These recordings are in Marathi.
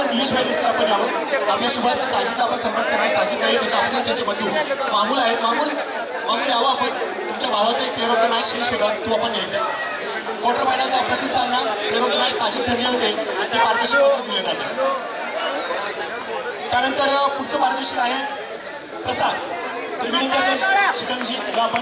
निलेश भाई दिसले आपण यावं. आपल्या शुभाचा साजिदला आपण सन्मान करणार. साजिद नाही त्याच्या ऑफिसर त्यांचे बंधू मामूल आहेत. मामूल यावं आपण. तुमच्या भावाचा एक प्लेअर ऑफ द मॅच शेष होता तो आपण घ्यायचा. क्वार्टर फायनलचा अप्रतिम सामना player of the match Sajid ठरले होते ते पारितोषिक दिले जाते. त्यानंतर पुढचं पारितोषिक आहे प्रसाद. तर विनंती असेल शिकमजी आपण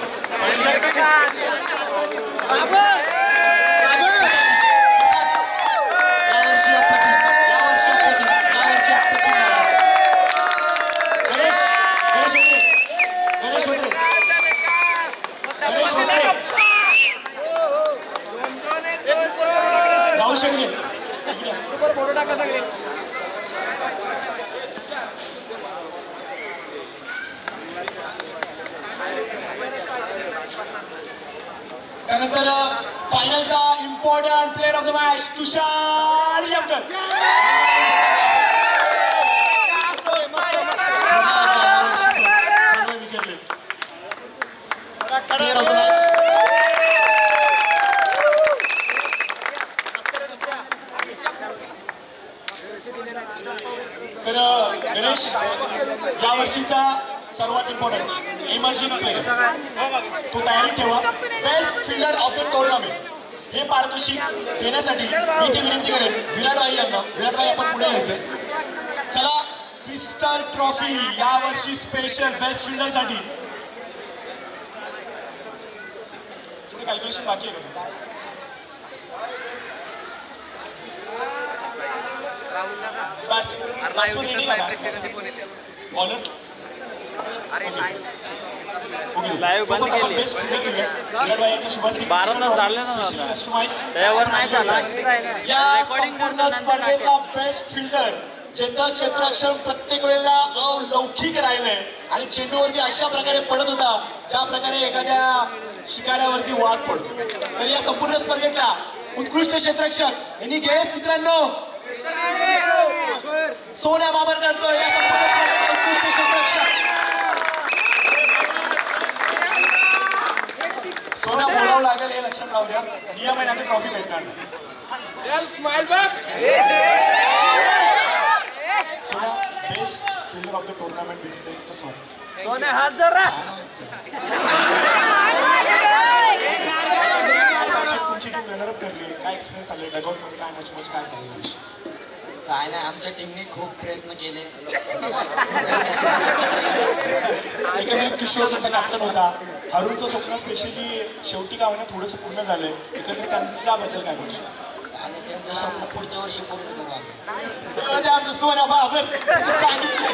त्यानंतर फायनलचा important player of the match Tushar Yamkar. Player of the match. तर गणेश या वर्षीचा सर्वात इम्पॉर्टंट इमर्जिंग प्लेयर तो तयारी ठेवा. Best fielder of the tournament हे पारितोषिक देण्यासाठी मी इथे विनंती करेन विराट भाई यांना. विराट भाई आपण पुढे यायचं. चला क्रिस्टल ट्रॉफी या वर्षी स्पेशल बेस्ट फिल्डर साठी थोडं कॅल्क्युलेशन बाकी आहे का बॉलर लाईव्ह बंद केली. 12 तास झाले ना. या संपूर्ण स्पर्धेतला बेस्ट फिल्डर ज्याचं क्षेत्ररक्षण प्रत्येक वेळेला अलौकिक राहिलंय आणि चेंडूवरती अशा प्रकारे पडत होता ज्या प्रकारे एखाद्या शिकाऱ्यावरती वाघ पडतो. तर या संपूर्ण स्पर्धेतला उत्कृष्ट क्षेत्ररक्षक यांनी गेस मित्रांनो सोन्या बाबर ठरतोय. या संपूर्ण स्पर्धेतला उत्कृष्ट क्षेत्ररक्षक सोन्या बोलावं लागेल हे लक्षात राहू द्या. नियम आहे ना ते ट्रॉफी भेटणार नाही. सोन्या best fielder of the tournament भेटते कसं वाटतं? तुमची टीम रनरअप ठरली. काय एक्सपिरियन्स आले डगआउट मध्ये काय मच काय चाललं विषय? काय नाही आमच्या टीमने खूप प्रयत्न केले. एकंदरीत किशोर तुमचा कॅप्टन होता. हरुणचं स्वप्न स्पेशली शेवटी काय होणं थोडंसं पूर्ण झालंय. एकंदरीत त्यांच्याबद्दल काय बोलू शकतो? आणि त्यांचं स्वप्न पुढच्या वर्षी पूर्ण करू आम्ही. आमच्या सोन्या बाबर सांगितलं.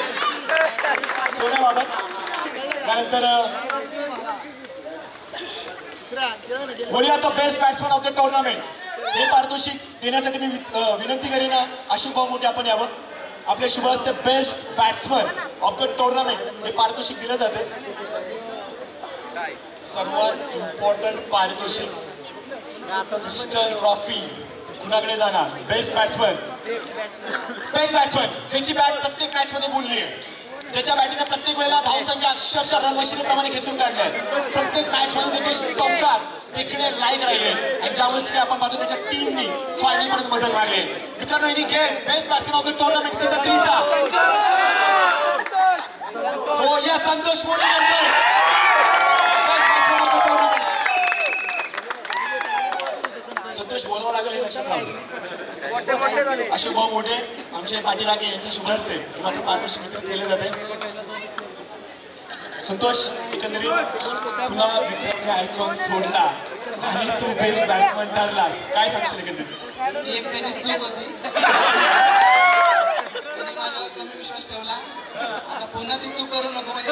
सोन्या बाबर त्यानंतर बोलूया आता best batsman of the tournament हे पारितोषिक देण्यासाठी मी विनंती करीन अशोक भाऊ मोठे आपण यावं. आपल्या शुभ हस्ते best batsman of the tournament हे पारितोषिक दिलं जाते. सर्वात इम्पॉर्टंट पारितोषिक क्रिस्टल ट्रॉफी कुणाकडे जाणार? बेस्ट बॅट्समन ज्याची बॅट प्रत्येक मॅच मध्ये बोलली आहे, ज्याच्या बॅटीने प्रत्येक वेळेला धावसंख्या अक्षरशः रनमशिनीप्रमाणे खेचून काढलाय. प्रत्येक मॅच मध्ये त्याचे चौकार तिकडे लाईक राहिले आणि ज्यावेळेस आपण पाहतो त्याच्या टीमनी फायनल पर्यंत मजल मारले. मित्रांनो यांनी guess best batsman of the tournament season 3 चा तो या संतोष मोठे संतोष बोलावं लागेल हे लक्षात राहू. अशोक भाऊ मोठे आमचे पाटीलागे यांच्या शुभ हस्ते मात्र पारितोषिक वितरित केले जाते. संतोष एकंदरीत तुला विक्रमने आयकॉन सोडला आणि तू बेस्ट बॅट्समन ठरलास, काय सांगशील एकंदरीत? ती एक त्याची चूक होती. त्याने माझ्यावर कमी विश्वास ठेवला. आता पुन्हा ती चूक करू नको म्हणजे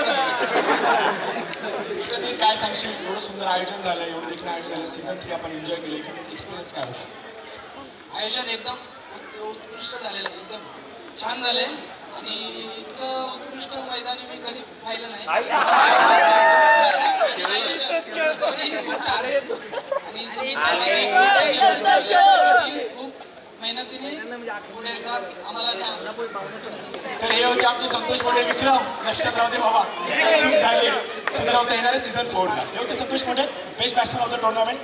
एकंदरीत काय सांगशील? एवढं सुंदर आयोजन झालं, एवढं देखील आयोजन झालं, सीझन 3 आपण एन्जॉय केलं, एकंदरीत एक्सपिरियन्स काय होता? आयोजन एकदम उत्कृष्ट झालेलं, एकदम छान झाले आणि इतकं उत्कृष्ट मैदानी मी कधी पाहिलं नाही. खूप छान आणि तुम्ही सर्वांनी खूप मेहनतीने पुढे जात आम्हाला न्याल. तर हे होते आमचे संतोष मोठे. विक्रम लक्षात राहू दे बाबा, चूक झाली, सुधारवता येणारे सीझन 4 ला. हे होते Santosh Mothe best batsman of the tournament.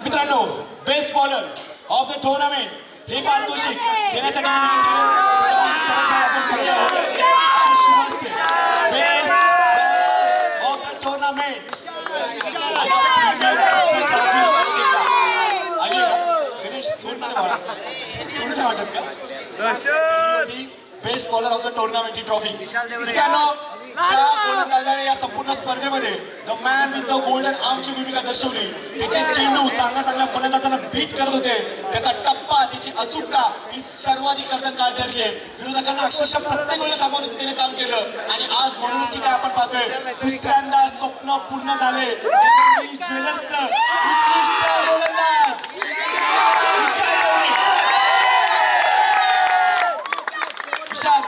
मित्रांनो best bowler of the tournament हे पारितोषिक देण्यासाठी best bowler of the tournament Ganesh सोडून वाटत का best bowler of the tournament ही ट्रॉफी मित्रांनो ज्या गोलंदाजाने या संपूर्ण स्पर्धेमध्ये the man with the golden आर्मची भूमिका दर्शवली त्याचे चेंडू चांगल्या फलंदाजांना बीट करत होते त्याचा टप्पा त्याची अचूकता ही सर्वाधिक कर्तनकार ठरली आहे विरोधकांना अक्षरशः प्रत्येक वेळेला थांबवण्याचं त्याने काम केलं आणि आज म्हणूनच की काय आपण पाहतोय दुसऱ्यांदा स्वप्न पूर्ण झाले ज्वेलर्सचं उत्कृष्ट गोलंदाज विशाल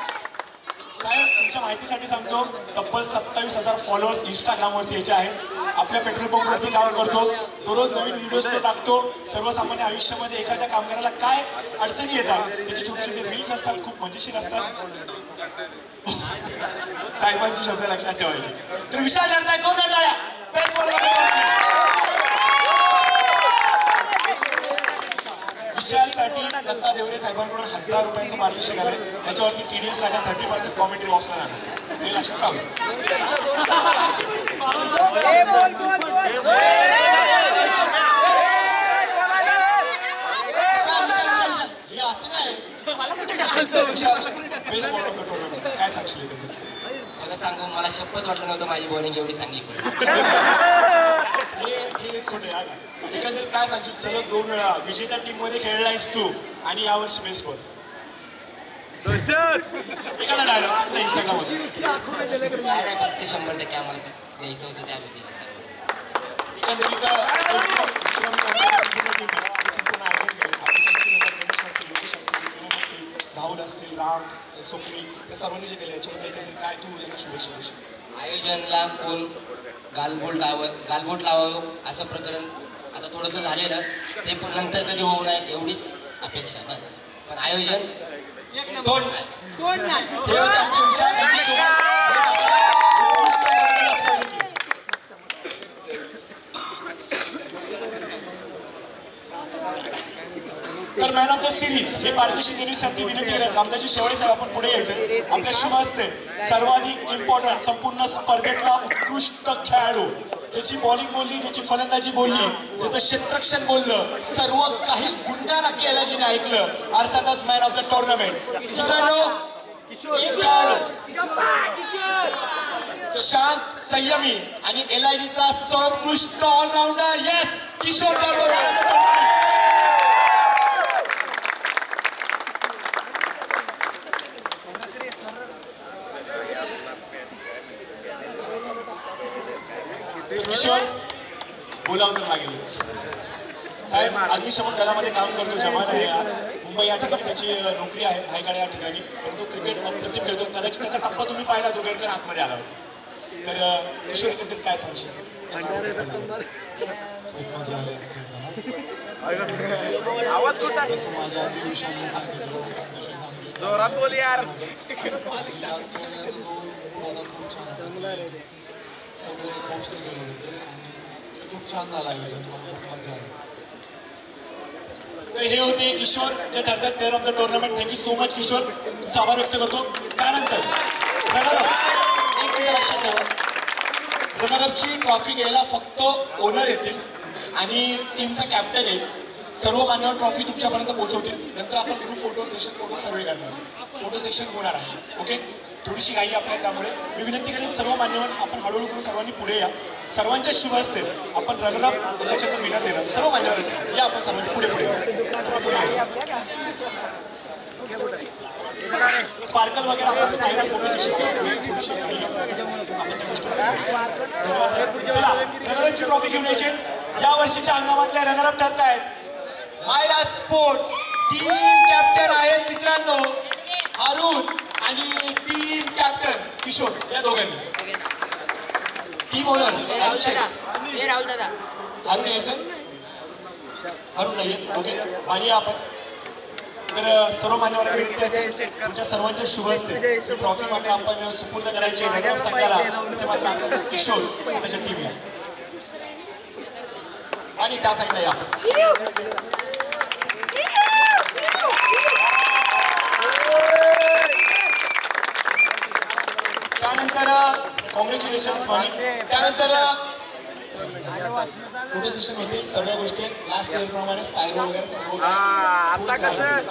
साहेब तुमच्या माहितीसाठी सांगतो तब्बल 27,000 फॉलोअर्स इंस्टाग्रामवरती याचे आहेत आपल्या पेट्रोल पंपवरती काम करतो दररोज नवीन व्हिडिओज टाकतो सर्वसामान्य आयुष्यामध्ये एखाद्या कामगाराला काय अडचणी येतात त्याचे छोटे छोटे रील्स असतात खूप मजेशीर असतात साहेबांचे शब्द लक्षात ठेवायचे तर विशाल लढताय जोरदार टाळ्या बेस्ट बॉलर विशालसाठी दत्ता देवरे साहेबांकडून 1000 रुपयांचं पारितोषिक आलंय त्याच्यावरती TDS लागेल 30% कॉमेंट्री बॉक्सला जाणार हे लक्षात राहू हे असं काय Vishal best bowler of the tournament काय सांगशील खरं सांगू मला शपथ वाटलं नव्हतं माझी बॉलिंग एवढी चांगली पडली हे खोटे एकंदरीत काय सांगशील सलग 2 वेळा विजेत्या टीम मध्ये खेळलायस तू आणि यावर्षी बेस्ट बॉल एखादा डायलॉग सांगितला इंस्टाग्राम मध्ये काय नाही फक्त 100% आम्हाला द्यायचं होतं त्या व्यक्तीला सर्व एकंदरीत राहुल असतील राम स्वप्नी या सर्वांनी जे केले याच्यामध्ये एकंदरीत काय तू यांना शुभेच्छा देशील आयोजनला कोण गालबोट लावावं असं प्रकरण आता थोडंसं झालेलं ते पण नंतर कधी होऊ नये एवढीच अपेक्षा बस पण आयोजन तोड नाही हे होते आमचे विशाल तर मॅन ऑफ द सिरीज हे पारितोषिक देण्यासाठी विनंती केली रामदासजी शेवाळे साहेब आपण पुढे यायचे आपल्या शुभ हस्ते सर्वाधिक इम्पॉर्टंट संपूर्ण स्पर्धेतला उत्कृष्ट खेळाडू ज्याची बॉलिंग बोलली ज्याची फलंदाजी बोलली ज्याचं क्षेत्ररक्षण बोललं सर्व काही गुणगान केल्याजीने ऐकलं अर्थातच मॅन ऑफ द टुर्नामेंट मित्रांनो एक खेळाडू शांत संयमी आणि LIGचा सर्वोत्कृष्ट ऑलराऊंडर येस किशोर जाधव किशोर बोलावं तर लागेलच साहेब अग्निशमन दलामध्ये काम करतो जवान आहे मुंबई या ठिकाणी त्याची नोकरी आहे भायगाडा या ठिकाणी पण तो क्रिकेट अप्रतिम खेळतो कदाचित त्याचा टप्पा तुम्ही पाहिला जो गरकर आतमध्ये आला होता तर किशोर एकंदरीत काय सांगशील खूप मजा आली आज खेळताना जसं माझ्या आधी विशालने सांगितलं संतोषने सांगितलं आज खेळण्याचा जो मूड होता खूप छान होता सगळे खूप गेले होते आणि खूप छान झालं आयोजन मला खूप मजा आली तर हे होते किशोर जे ठरतात player of the tournament thank you so much Kishor तुमचा आभार व्यक्त करतो त्यानंतर रनरअप एक मिनिट लक्षात ठेवा रनरअपची ट्रॉफी घ्यायला फक्त ओनर येतील आणि टीमचा कॅप्टन आहे सर्व मान्यवर ट्रॉफी तुमच्यापर्यंत पोहोचवतील नंतर आपण ग्रुप फोटो सर्वे करणार फोटो सेशन होणार आहे ओके थोडीशी घाई आपल्या त्यामुळे मी विनंती करेन सर्व मान्यवर आपण हळूहळू करून सर्वांनी पुढे या सर्वांच्या शुभ असते आपण रनरअप त्याच्यातून विनर देणार सर्व मान्यवर या आपण सर्वांनी पुढे स्पार्कल वगैरे आपण पाहिजे फोटो सेशन थोडीशी घाई आपण त्या गोष्टी धन्यवाद साहेब चला रनरअपची ट्रॉफी घेऊन यायची या वर्षीच्या हंगामातल्या रनरअप ठरतायत मायरा स्पोर्ट्स टीम कॅप्टन आहेत मित्रांनो अरुण आणि टीम कॅप्टन किशोर या दोघांनी टीम ओनर राहुल दादा अरुण यायचं अरुण नाही ओके आणि आपण तर सर्व मान्यवरांना विनंती असेल तुमच्या सर्वांच्या शुभ असते ट्रॉफी मात्र आपण सुपूर्द करायची रनरअप संघाला ते मात्र आपल्याला किशोर त्याच्या टीमला आणि त्या साईडला या. त्यानंतर कॉंग्रॅच्युलेशन्स मानी. त्यानंतर फोटो सेशन होतील, सर्व गोष्टी लास्ट इयर प्रमाणे स्पायरो वगैरे सर्व.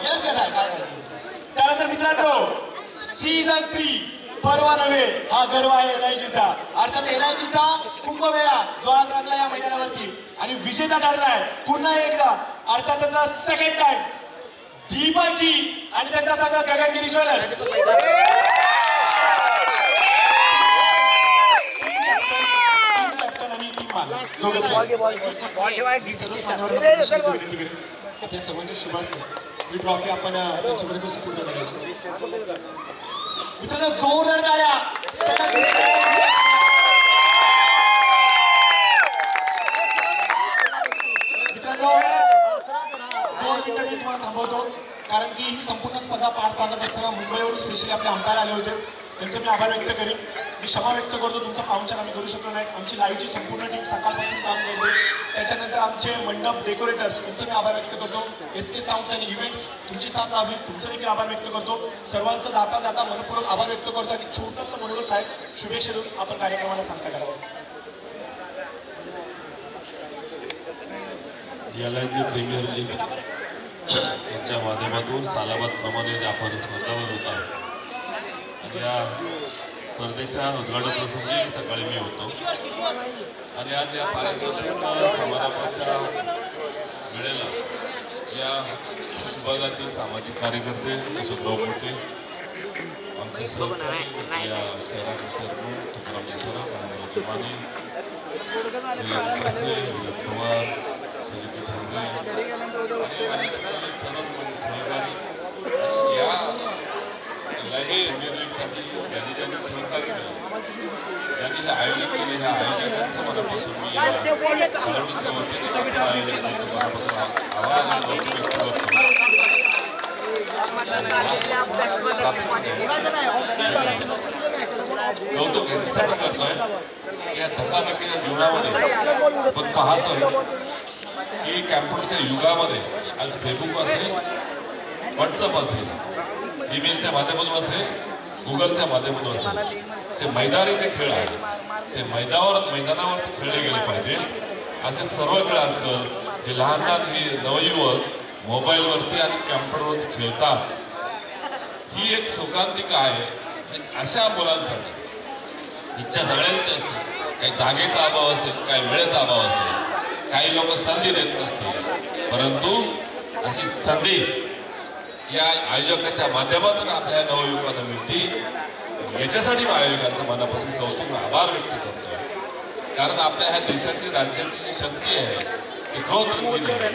यस यस आहे. त्यानंतर मित्रांनो सीझन 3 परवा नव्हे हा गर्व आहे एलआयजीचा. अर्थात एलआयजीचा कुंभमेळा जो आज लागला या मैदानावरती आणि विजेता ठरलाय पुन्हा एकदा अर्थातच सेकंड टाइम दीपकजी आणि त्यांचा संघ गगनगिरी ज्वेलर्स. आपल्या सर्वांच्या शुभ असते ही ट्रॉफी आपण त्यांच्यापर्यंत सुपूर्द करायची. मित्रांनो जोरदार टाळ्या. मित्रांनो 2 मिनिटं मी तुम्हाला थांबवतो कारण की ही संपूर्ण स्पर्धा पार पाडत असताना मुंबईवरून स्पेशली आपले अंपायर आले होते. त्यांचे मी आभार व्यक्त करेन. मी क्षमा व्यक्त करतो तुमचा पाहुणचार आम्ही करू शकलो नाही. आमची लाईव्हची संपूर्ण टीम सकाळपासून काम करते. त्याच्यानंतर आमचे मंडप डेकोरेटर्स तुमचे मी आभार व्यक्त करतो. SK साऊंड्स आणि इव्हेंट्स तुमची साथ लाभली तुमचं देखील आभार व्यक्त करतो. सर्वांचं जाता जाता मनपूर्वक आभार व्यक्त करतो आणि छोटंसं मनोगत साहेब शुभेच्छा देऊन आपण कार्यक्रमाला सांगता करावं. एलआयजी प्रीमियर लीग यांच्या माध्यमातून सालाबादप्रमाणे जे आपण स्पर्धावर होता आणि या स्पर्धेच्या उद्घाटन प्रसंगी सकाळी मी होतो आणि आज या पारितोषिक समारंभाच्या वेळेला या विभागातील सामाजिक कार्यकर्ते अशोकराव मोठे आमचे सहकारी या शहराचे सरपंच तुकारामजी सरक आणि माने कसले पवार सुजित ठाकरे आणि माझ्या सरळ माझे सहकारी या प्रीमियर लीगसाठी ज्यांनी सहकार्य केलं ज्यांनी हे आयोजन केले ह्या आयोजकांचं मनापासून मी कळवणीच्या वतीने आयोजकांचं मनापासून आभार आणि कौतुक व्यक्त करतो. कौतुक याच्यासाठी करतोय की या धकाधकीच्या जीवनामध्ये आपण पाहतोय की कॅम्प्युटरच्या युगामध्ये आज फेसबुक असेल व्हॉट्सअप असेल ईमेलच्या माध्यमातून असेल गुगलच्या माध्यमातून असेल जे मैदानी जे खेळ आहेत ते मैदानावरती खेळले गेले पाहिजे. असे सर्व खेळ आजकाल हे लहान लहान हे नवयुवक मोबाईलवरती आणि कॅम्प्युटरवरती खेळतात. ही एक शोकांतिका आहे. अशा मुलांसाठी इच्छा सगळ्यांची असते. काही जागेचा अभाव असेल काही वेळेचा अभाव असेल काही लोक संधी देत नसतील परंतु अशी संधी या आयोजकाच्या माध्यमातून आपल्या नवयुवकांना मिळते याच्यासाठी मी आयोजकांचं मनापासून कौतुक आभार व्यक्त करतो. कारण आपल्या ह्या देशाची राज्याची जी शक्ती आहे ती ग्रोथ इंजिन आहे.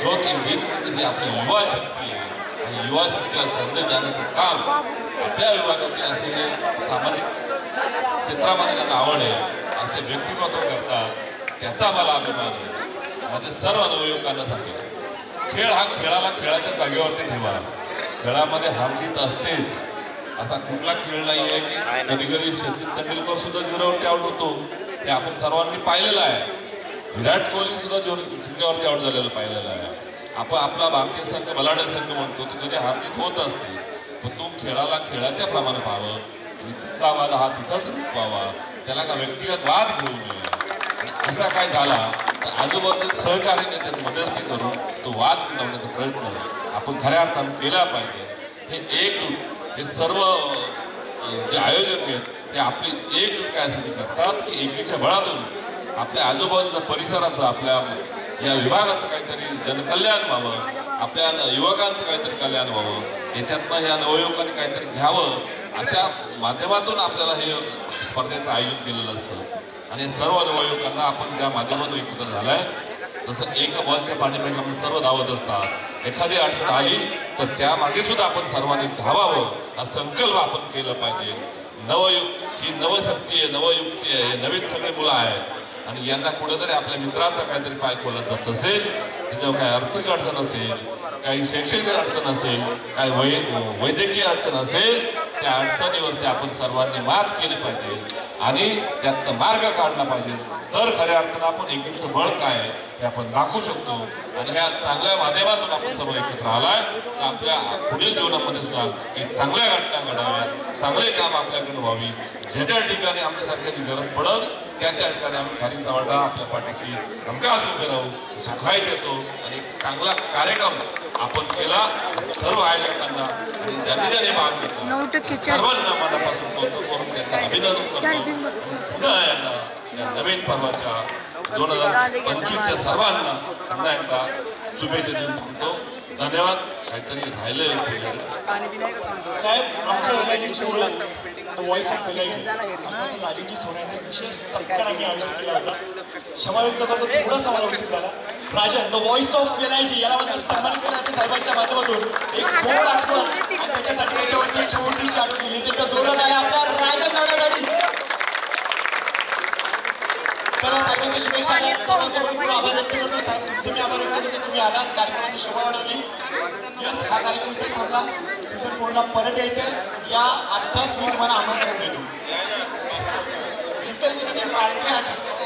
ग्रोथ इंजिन म्हणजे ही आपली युवा शक्ती आहे आणि युवा शक्तीला संधी देण्याचं काम आपल्या विभागातील असे हे सामाजिक क्षेत्रामध्ये त्यांना आवड आहे असे व्यक्तिमत्व करतात त्याचा मला अभिमान आहे. माझ्या सर्व नवयुवकांना सांगतो खेळ हा खेळाला खेळाच्या जागेवरती ठेवा. खेळामध्ये हार जीत असतेच. असा कुठला खेळ नाही आहे की कधी कधी सचिन तेंडुलकर सुद्धा जोरावरती आउट होतो हे आपण सर्वांनी पाहिलेलं आहे. विराट कोहली सुद्धा शून्यावरती आउट झालेलं पाहिलेलं आहे. आपण आपला भारतीय संघ बलाढ्य संघ म्हणतो तर कधी हार जीत होत असते तर तो खेळाला खेळाच्या प्रमाणे पाहावं आणि तिथला वाद हा तिथंच व्हावा. त्याला का व्यक्तिगत वाद घेऊ नये. असा काय झाला तर आजूबाजूच्या सहकारी नेत्यात मध्यस्थी करून तो वाद मिळवण्याचा प्रयत्न आपण खऱ्या अर्थानं केला पाहिजे. हे एकजूट हे सर्व जे आयोजक आहेत ते आपली एकजूट कायसाठी करतात की एकीच्या बळातून आपल्या आजूबाजूच्या परिसराचं आपल्या या विभागाचं काहीतरी जनकल्याण व्हावं आपल्या युवकांचं काहीतरी कल्याण व्हावं याच्यातनं ह्या नवयुवकांनी काहीतरी घ्यावं अशा माध्यमातून आपल्याला हे स्पर्धेचं आयोजन केलेलं असतं. आणि सर्व नवयुवकांना आपण ज्या माध्यमातून एकत्र झालाय तसं एका बॉलच्या पाठीमागे आपण सर्व धावत असतात. एखादी अडचण आली तर त्यामागे सुद्धा आपण सर्वांनी धावावं हा संकल्प आपण केला पाहिजे. ही नवशक्ती आहे नवयुक्ती आहे नवीन सगळे मुलं आहेत आणि यांना कुठेतरी आपल्या मित्राचा काहीतरी पाय खोलत जात असेल त्याच्यावर काही आर्थिक अडचण असेल काही शैक्षणिक अडचण असेल काही वैद्यकीय अडचण असेल त्या अडचणीवरती आपण सर्वांनी मात केली पाहिजे आणि त्यातनं मार्ग काढला पाहिजे. तर खऱ्या अर्थानं आपण एकीचं बळ काय आहे हे आपण दाखवू शकतो. आणि ह्या चांगल्या माध्यमातून आपण सर्व एकत्र आलाय तर आपल्या पुढील जीवनामध्ये सुद्धा एक चांगल्या घटना घडाव्यात, चांगले काम आपल्याकडून व्हावी. ज्या ज्या ठिकाणी आमच्यासारख्याची गरज पडत त्या त्या ठिकाणी आम्ही खारीचा वाटा आपल्या पाठीशी हमखास उभे राहू, सखाई देतो. आणि एक चांगला कार्यक्रम आपण केला सर्व आयोजकांना आणि ज्यांनी ज्यांनी भाग घेतला सर्वांना मनापासून कौतुक करून त्याचं अभिनंदन करतो. पुन्हा यांना या नवीन पर्वाच्या 2025च्या सर्वांना पुन्हा एकदा शुभेच्छा देऊन थांबतो. धन्यवाद. काहीतरी राहिलंय साहेब, आमच्या एलआयजीची ओळख द व्हॉइस ऑफ एलआयजी अर्थात राजेंद्र सोन्याचा विशेष सत्कार आम्ही आयोजित केला होता. क्षमा व्यक्त करतो, थोडासा मला उशीर झाला. राजन द व्हॉइस ऑफ एलआयजी याला मात्र सन्मानित केला जाते साहेबांच्या माध्यमातून. एक गोड आठवण आणि त्याच्यासाठी त्याच्यावरती एक छोटीशी आठवण दिली ते तर जोरात आल्या आपल्या राजन दादासाठी. तर साहेबांच्या शुभेच्छा आल्या. सर्वांचा भरपूर आभार व्यक्त करतो. साहेब तुमचे मी आभार व्यक्त करतो, तुम्ही आलात, कार्यक्रमाची शोभा वाढवली. यस, हा कार्यक्रम इथेच थांबला. सीझन 4ला परत यायचंय या आत्ताच मी तुम्हाला आमंत्रण देतो. जिथे त्याची पार्टी आहे